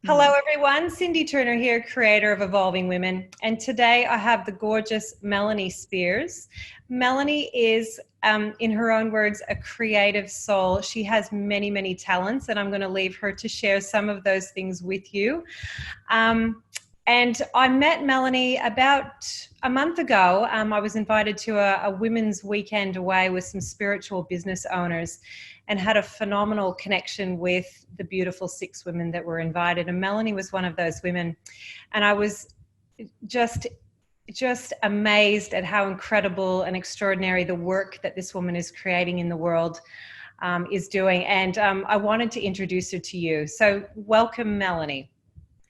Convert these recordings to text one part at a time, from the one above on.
Hello, everyone. Cindy Turner here, creator of Evolving Women. And today I have the gorgeous Melanie Spears. Melanie is, in her own words, a creative soul. She has many, many talents, and I'm going to leave her to share some of those things with you. And I met Melanie about a month ago. I was invited to a women's weekend away with some spiritual business owners and had a phenomenal connection with the beautiful 6 women that were invited. And Melanie was one of those women. And I was just amazed at how incredible and extraordinary the work that this woman is creating in the world is doing. And I wanted to introduce her to you. So welcome, Melanie.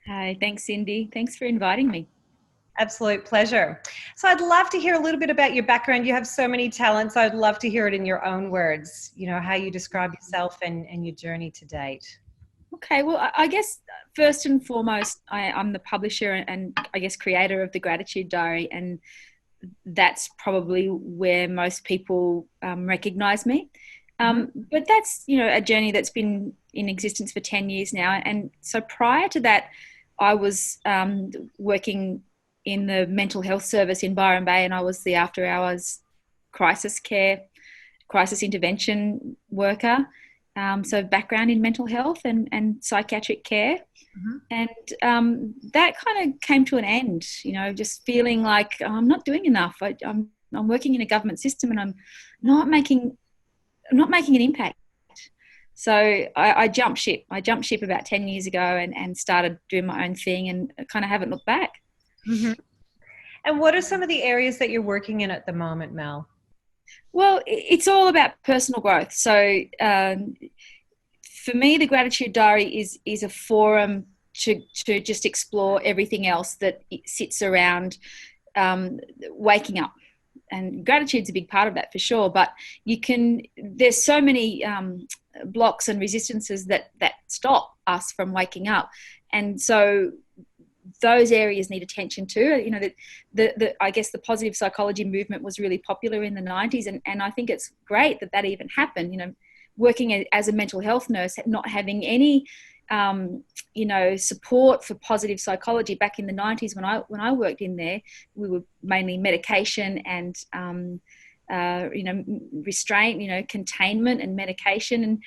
Hi, thanks, Cindy. Thanks for inviting me. Absolute pleasure. So I'd love to hear a little bit about your background. You have so many talents. I'd love to hear it in your own words, you know, how you describe yourself and your journey to date. Okay, well, I guess first and foremost, I'm the publisher and I guess creator of the Gratitude Diary, and that's probably where most people recognize me. But that's, you know, a journey that's been in existence for 10 years now. And so prior to that, I was working in the mental health service in Byron Bay, and I was the after hours crisis intervention worker. So background in mental health and psychiatric care. And that kind of came to an end, you know, just feeling like I'm not doing enough. I'm working in a government system and I'm not making an impact. So I jumped ship. I jumped ship about 10 years ago and started doing my own thing and kind of haven't looked back. Mm-hmm. And what are some of the areas that you're working in at the moment, Mel? Well, it's all about personal growth. So for me, the Gratitude Diary is a forum to just explore everything else that sits around waking up. And gratitude's a big part of that for sure. But there's so many blocks and resistances that stop us from waking up. And so those areas need attention too. You know, I guess the positive psychology movement was really popular in the 90s, and I think it's great that even happened. You know, working as a mental health nurse, not having any you know, support for positive psychology back in the 90s when I worked in there, we were mainly medication and you know, restraint, you know, containment and medication. And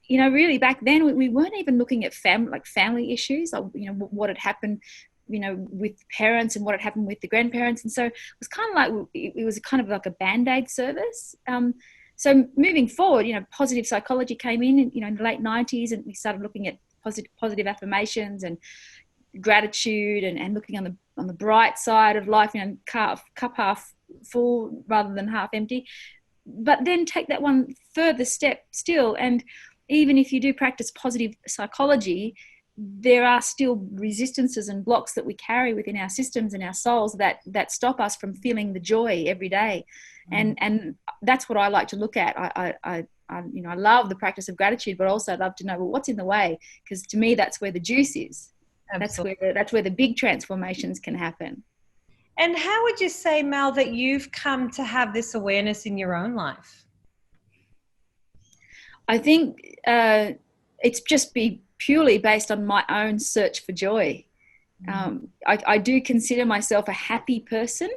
you know, really back then we weren't even looking at family issues, like, you know, what had happened, you know, with parents and what had happened with the grandparents. And so it was kind of like, it was kind of like a Band-Aid service. So moving forward, you know, positive psychology came in, you know, in the late 90s, and we started looking at positive affirmations and gratitude and looking on the bright side of life, you know, cup half full rather than half empty. But then take that one further step still, and even if you do practice positive psychology, there are still resistances and blocks that we carry within our systems and our souls that stop us from feeling the joy every day. And that's what I like to look at. I you know, I love the practice of gratitude, but also I'd love to know, well, what's in the way? Because to me, that's where the juice is. Absolutely. That's where the big transformations can happen. And how would you say, Mel, that you've come to have this awareness in your own life? I think it's just purely based on my own search for joy. I do consider myself a happy person,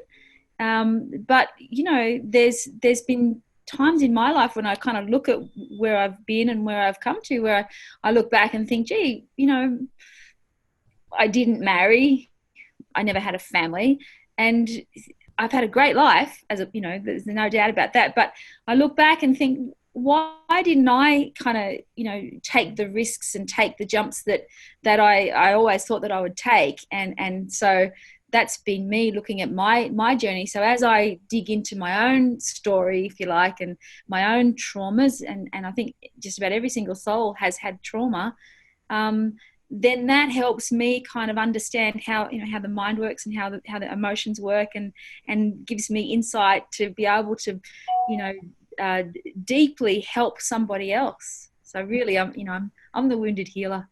but you know, there's been times in my life when I kind of look at where I've been and where I've come to, where I look back and think, gee, you know, I didn't marry, I never had a family, and I've had a great life, you know, there's no doubt about that. But I look back and think, why didn't I kind of, you know, take the risks and take the jumps that I always thought that I would take? And so that's been me looking at my journey. So as I dig into my own story, if you like, and my own traumas, and I think just about every single soul has had trauma, then that helps me kind of understand how, you know, how the mind works and how the emotions work, and gives me insight to be able to, you know, deeply help somebody else. So really, I'm the wounded healer.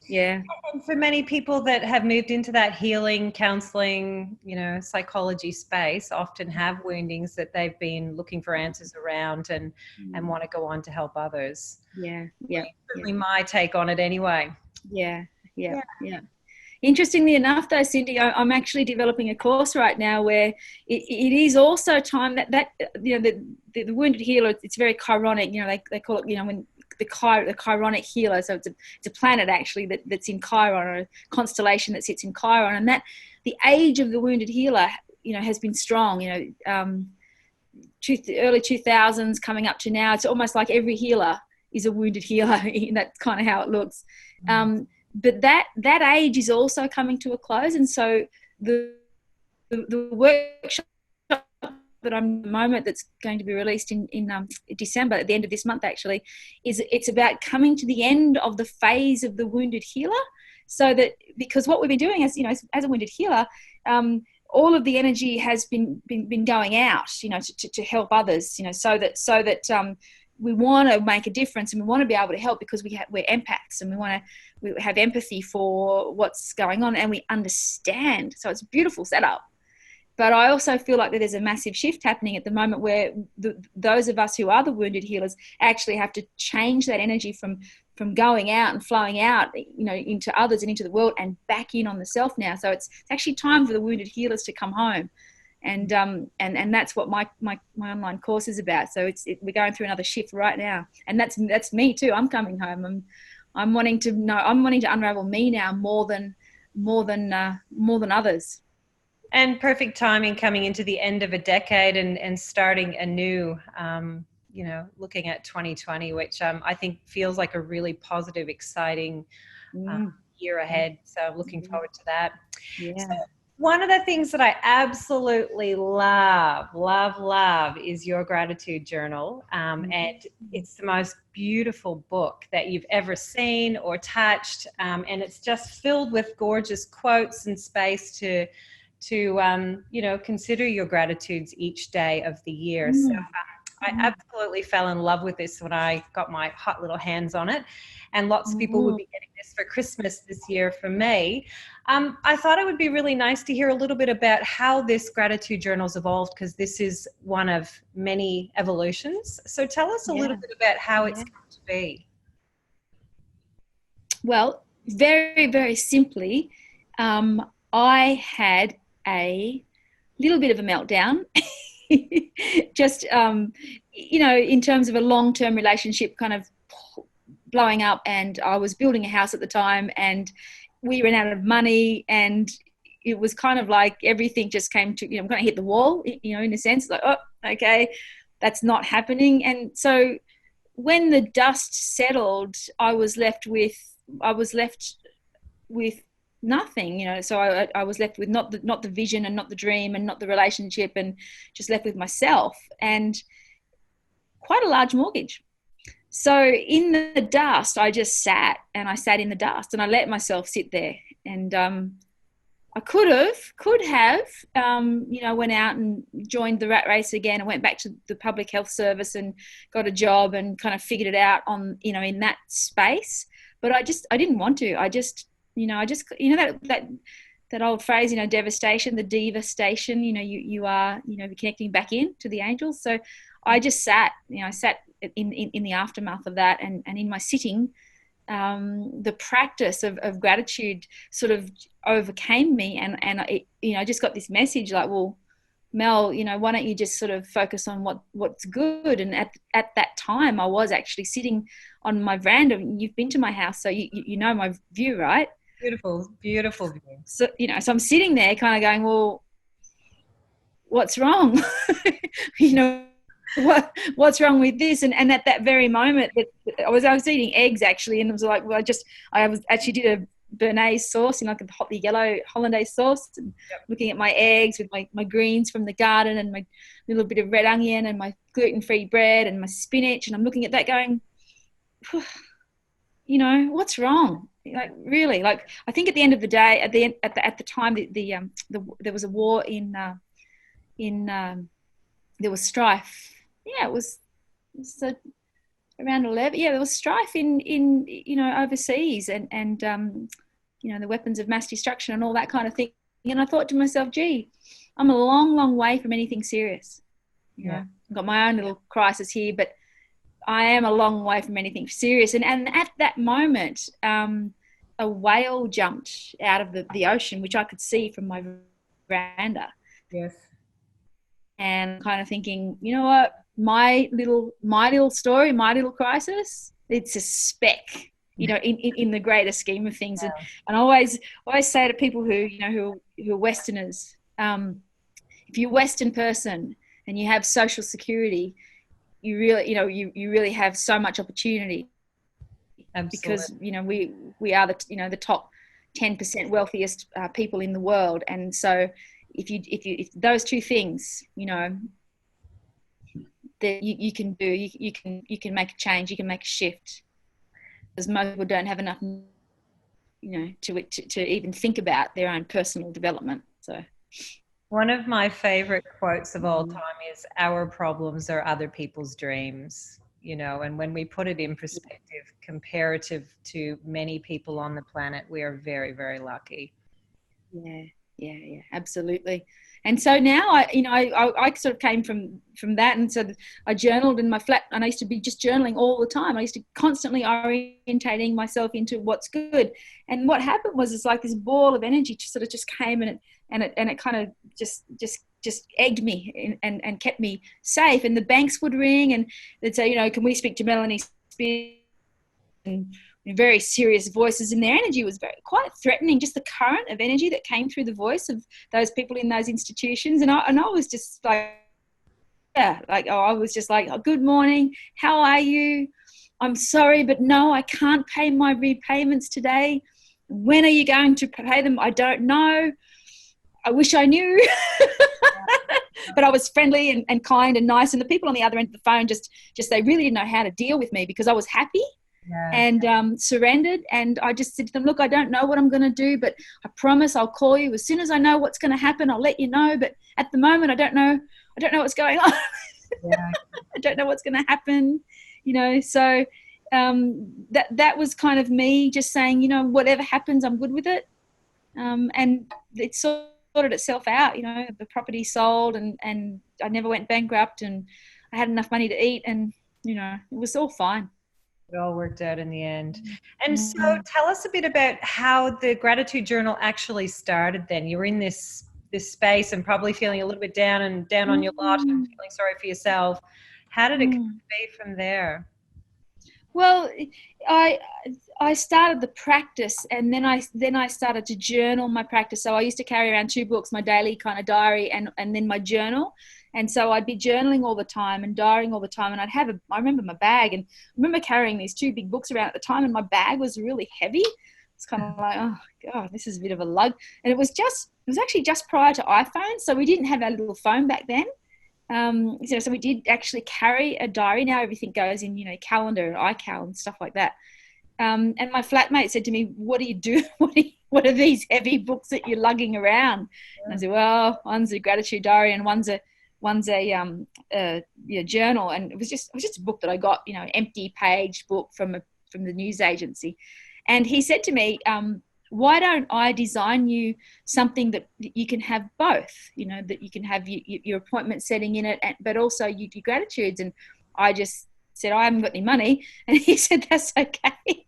Yeah. And for many people that have moved into that healing, counseling, psychology space, often have woundings that they've been looking for answers around and want to go on to help others. Yeah. Yeah. Certainly my take on it anyway. Yeah. Yeah. Yeah. Interestingly enough, though, Cindy, I'm actually developing a course right now where it is also time that the wounded healer, it's very chironic. They call it, when the chironic healer. So it's a planet actually that's in Chiron, or a constellation that sits in Chiron, and that the age of the wounded healer, has been strong. Early 2000s coming up to now. It's almost like every healer is a wounded healer. That's kind of how it looks. But that age is also coming to a close, and so the workshop that I'm at the moment, that's going to be released in December, at the end of this month actually, it's about coming to the end of the phase of the wounded healer. So that, because what we've been doing as a wounded healer, all of the energy has been going out, to help others, so that we want to make a difference, and we want to be able to help because we're empaths, and we have empathy for what's going on, and we understand. So it's a beautiful setup. But I also feel like that there's a massive shift happening at the moment where those of us who are the wounded healers actually have to change that energy from going out and flowing out, into others and into the world, and back in on the self now. So it's actually time for the wounded healers to come home. And that's what my online course is about. So we're going through another shift right now, and that's me too. I'm coming home. I'm wanting to unravel me now more than others. And perfect timing coming into the end of a decade and starting anew. Looking at 2020, which I think feels like a really positive, exciting year ahead. So I'm looking forward to that. Yeah. So, one of the things that I absolutely love is your gratitude journal. And it's the most beautiful book that you've ever seen or touched. And it's just filled with gorgeous quotes and space to consider your gratitudes each day of the year. So I absolutely fell in love with this when I got my hot little hands on it. And lots of people would be getting this for Christmas this year from me. I thought it would be really nice to hear a little bit about how this gratitude journal's evolved, because this is one of many evolutions. So tell us a little bit about how it's come to be. Well, very, very simply, I had a little bit of a meltdown. Just, in terms of a long-term relationship kind of blowing up, and I was building a house at the time, and we ran out of money, and it was kind of like everything just came to, I'm going to hit the wall, in a sense, like, oh, okay, that's not happening. And so when the dust settled, I was left with nothing, so I was left with not the vision, and not the dream, and not the relationship, and just left with myself and quite a large mortgage. So in the dust, I just sat in the dust, and I let myself sit there. And I could have went out and joined the rat race again, and went back to the public health service and got a job and kind of figured it out on, in that space. But I didn't want to. That old phrase, devastation, the diva station, you are, connecting back in to the angels. So I just sat in the aftermath of that, and in my sitting, the practice of gratitude sort of overcame me, and I just got this message like, well, Mel, why don't you just sort of focus on what's good? And at that time, I was actually sitting on my veranda. You've been to my house, so you know my view, right? Beautiful view. So so I'm sitting there, kind of going, well, what's wrong? What's wrong with this? And at that very moment, I was eating eggs actually, and it was like, well, I actually did a béarnaise sauce, like the yellow hollandaise sauce, and looking at my eggs with my greens from the garden, and my little bit of red onion, and my gluten-free bread, and my spinach, and I'm looking at that going, what's wrong? Like, really, like, I think at the end of the day, at the time, there was a war there was strife. Yeah, it was around 11. Yeah, there was strife in overseas, and the weapons of mass destruction and all that kind of thing. And I thought to myself, gee, I'm a long, long way from anything serious. I've got my own little crisis here, but I am a long way from anything serious. And at that moment, a whale jumped out of the ocean, which I could see from my veranda. Yes. And kind of thinking, you know what, my little story, my little crisis, it's a speck, in the greater scheme of things. And I always say to people who are Westerners, if you're a Western person and you have social security, you really, you really have so much opportunity. Absolutely. Because we are the top 10% wealthiest people in the world, and so if those two things, that you can do, you can make a change, you can make a shift, because most people don't have enough, to even think about their own personal development. So one of my favorite quotes of all time is, our problems are other people's dreams. And when we put it in perspective, comparative to many people on the planet, we are very, very lucky. Yeah, absolutely. And so now I sort of came from that, and so I journaled in my flat, and I used to be just journaling all the time. I used to constantly orientating myself into what's good. And what happened was, it's like this ball of energy sort of just came, and it kind of just egged me and kept me safe. And the banks would ring and they'd say, can we speak to Melanie Spears? And very serious voices, and their energy was quite threatening, just the current of energy that came through the voice of those people in those institutions. And I was just like, I was just like, oh, good morning, how are you? I'm sorry, but no, I can't pay my repayments today. When are you going to pay them? I don't know. I wish I knew. But I was friendly and kind and nice, and the people on the other end of the phone just they really didn't know how to deal with me, because I was happy. And surrendered. And I just said to them, look, I don't know what I'm going to do, but I promise I'll call you as soon as I know what's going to happen. I'll let you know, but at the moment I don't know what's going on. I don't know what's going to happen, so that was kind of me just saying, whatever happens, I'm good with it. And it sorted itself out. The property sold, and I never went bankrupt, and I had enough money to eat, and it was all fine. It all worked out in the end. And so tell us a bit about how the gratitude journal actually started then. You were in this space and probably feeling a little bit down on your luck and feeling sorry for yourself. How did it be from there? Well, I started the practice, and then I started to journal my practice. So I used to carry around 2 books, my daily kind of diary and then my journal. And so I'd be journaling all the time and diarying all the time. And I remember my bag, and I remember carrying these 2 big books around at the time, and my bag was really heavy. It's kind of like, oh God, this is a bit of a lug. And it was actually just prior to iPhone. So we didn't have our little phone back then. So we did actually carry a diary. Now everything goes in, calendar and iCal and stuff like that. And my flatmate said to me, what do you do? What are these heavy books that you're lugging around? And I said, well, one's a gratitude diary and one's a journal. And it was just a book that I got, empty page book from the news agency. And he said to me, why don't I design you something that you can have both, that you can have your appointment setting in it, but also you do gratitudes. And I just said, I haven't got any money. And he said, that's okay.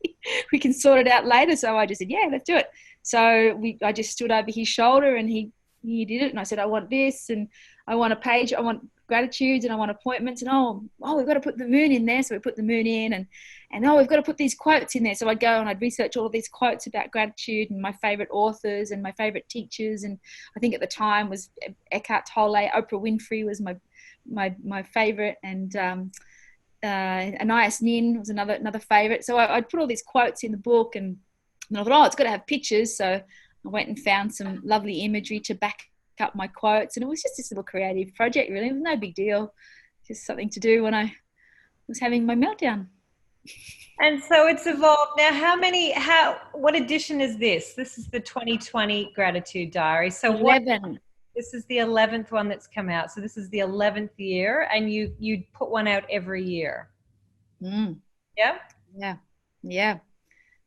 We can sort it out later. So I just said, yeah, let's do it. So I just stood over his shoulder, and he did it. And I said, I want this, and I want a page, I want gratitudes, and I want appointments. And we've got to put the moon in there. So we put the moon in, and we've got to put these quotes in there. So I'd go and I'd research all of these quotes about gratitude and my favorite authors and my favorite teachers. And I think at the time was Eckhart Tolle, Oprah Winfrey was my favorite, and Anais Nin was another favorite. So I'd put all these quotes in the book, and I thought, it's got to have pictures. So I went and found some lovely imagery to back up my quotes, and it was just this little creative project, really. It was no big deal, just something to do when I was having my meltdown. And so it's evolved. Now, what edition is this? This is the 2020 Gratitude Diary. So 11. This is the 11th one that's come out. So this is the 11th year, and you put one out every year. Mm. Yeah. Yeah. Yeah.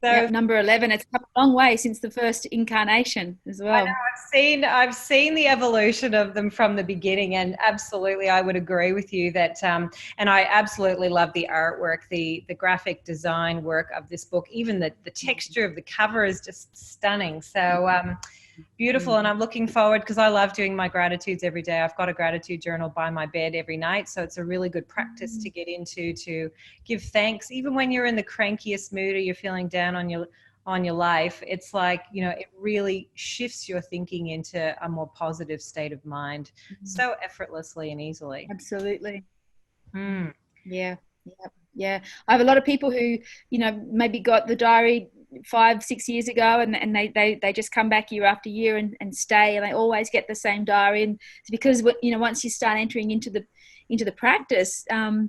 So Yep. Number 11. It's come a long way since the first incarnation as I know well. I've seen the evolution of them from the beginning, and absolutely I would agree with you that and I absolutely love the artwork, the graphic design work of this book. Even the texture of the cover is just stunning. So beautiful, and I'm looking forward because I love doing my gratitudes every day. I've got a gratitude journal by my bed every night, so it's a really good practice to get into, to give thanks even when you're in the crankiest mood or you're feeling down on your life. It's like, it really shifts your thinking into a more positive state of mind so effortlessly and easily. Absolutely. Mm. Yeah. Yeah. Yeah. I have a lot of people who, maybe got the diary 5, 6 years ago, and they just come back year after year and stay, and they always get the same diary. And it's because, once you start entering into the practice, I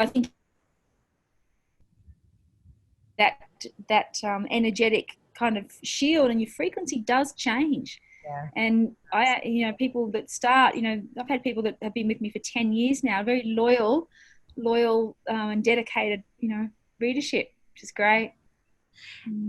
think that energetic kind of shield and your frequency does change. Yeah. And people that start, I've had people that have been with me for 10 years now, very loyal, and dedicated, readership, which is great.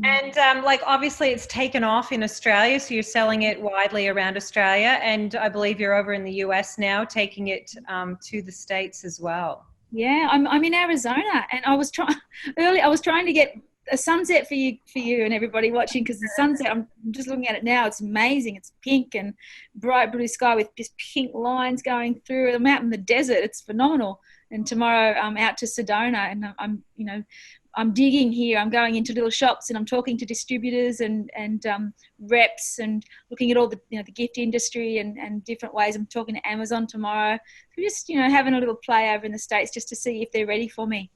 And like obviously it's taken off in Australia, so you're selling it widely around Australia, and I believe you're over in the US now, taking it to the States as well. Yeah, I'm in Arizona, and I was trying early. I was trying to get a sunset for you and everybody watching, because the sunset, I'm just looking at it now. It's amazing. It's pink and bright blue sky with just pink lines going through. I'm out in the desert. It's phenomenal. And tomorrow I'm out to Sedona, and I'm digging here. I'm going into little shops, and I'm talking to distributors and reps, and looking at all the the gift industry and different ways. I'm talking to Amazon tomorrow. So just having a little play over in the States just to see if they're ready for me.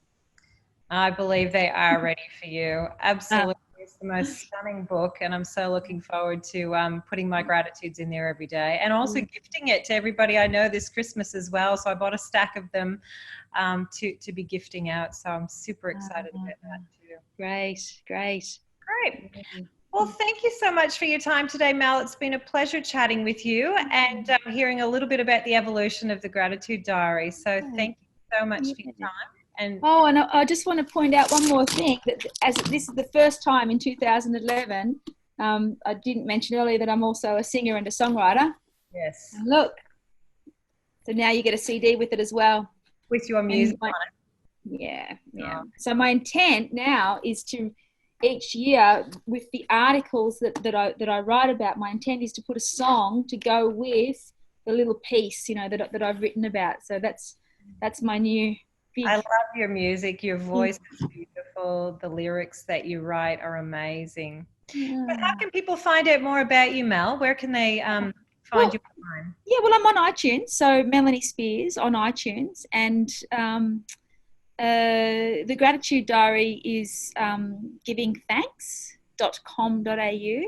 I believe they are ready for you. Uh, Absolutely. It's the most stunning book, and I'm so looking forward to putting my gratitudes in there every day, and also gifting it to everybody I know this Christmas as well. So I bought a stack of them to be gifting out. So I'm super excited about that too. Great. Great. Well, thank you so much for your time today, Mel. It's been a pleasure chatting with you and hearing a little bit about the evolution of the gratitude diary. So thank you so much for your time. And I just want to point out one more thing, that as this is the first time in 2011, I didn't mention earlier that I'm also a singer and a songwriter. yes, And look, so now you get a CD with it as well. with your music on it. Yeah. Oh. So my intent now is to, each year with the articles that I write about, my intent is to put a song to go with the little piece, that I've written about. So that's my new big. I love your music. Your voice is beautiful. The lyrics that you write are amazing. But how can people find out more about you, Mel? Where can they find you online? Yeah, well, I'm on iTunes, so Melanie Spears on iTunes, and the gratitude diary is givingthanks.com.au,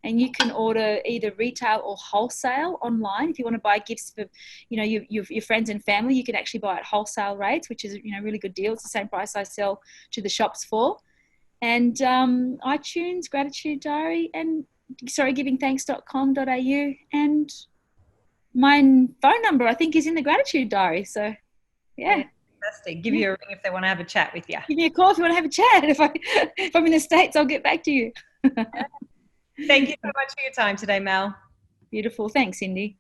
and you can order either retail or wholesale online. If you want to buy gifts for your friends and family, you can actually buy at wholesale rates, which is really good deal. It's the same price I sell to the shops for. And iTunes, gratitude diary, and givingthanks.com.au, and my phone number I think is in the gratitude diary. So yeah. Fantastic. Give you a ring if they want to have a chat with you. Give me a call if you want to have a chat. If I'm in the States, I'll get back to you. Thank you so much for your time today, Mel. Beautiful. Thanks, Cindy.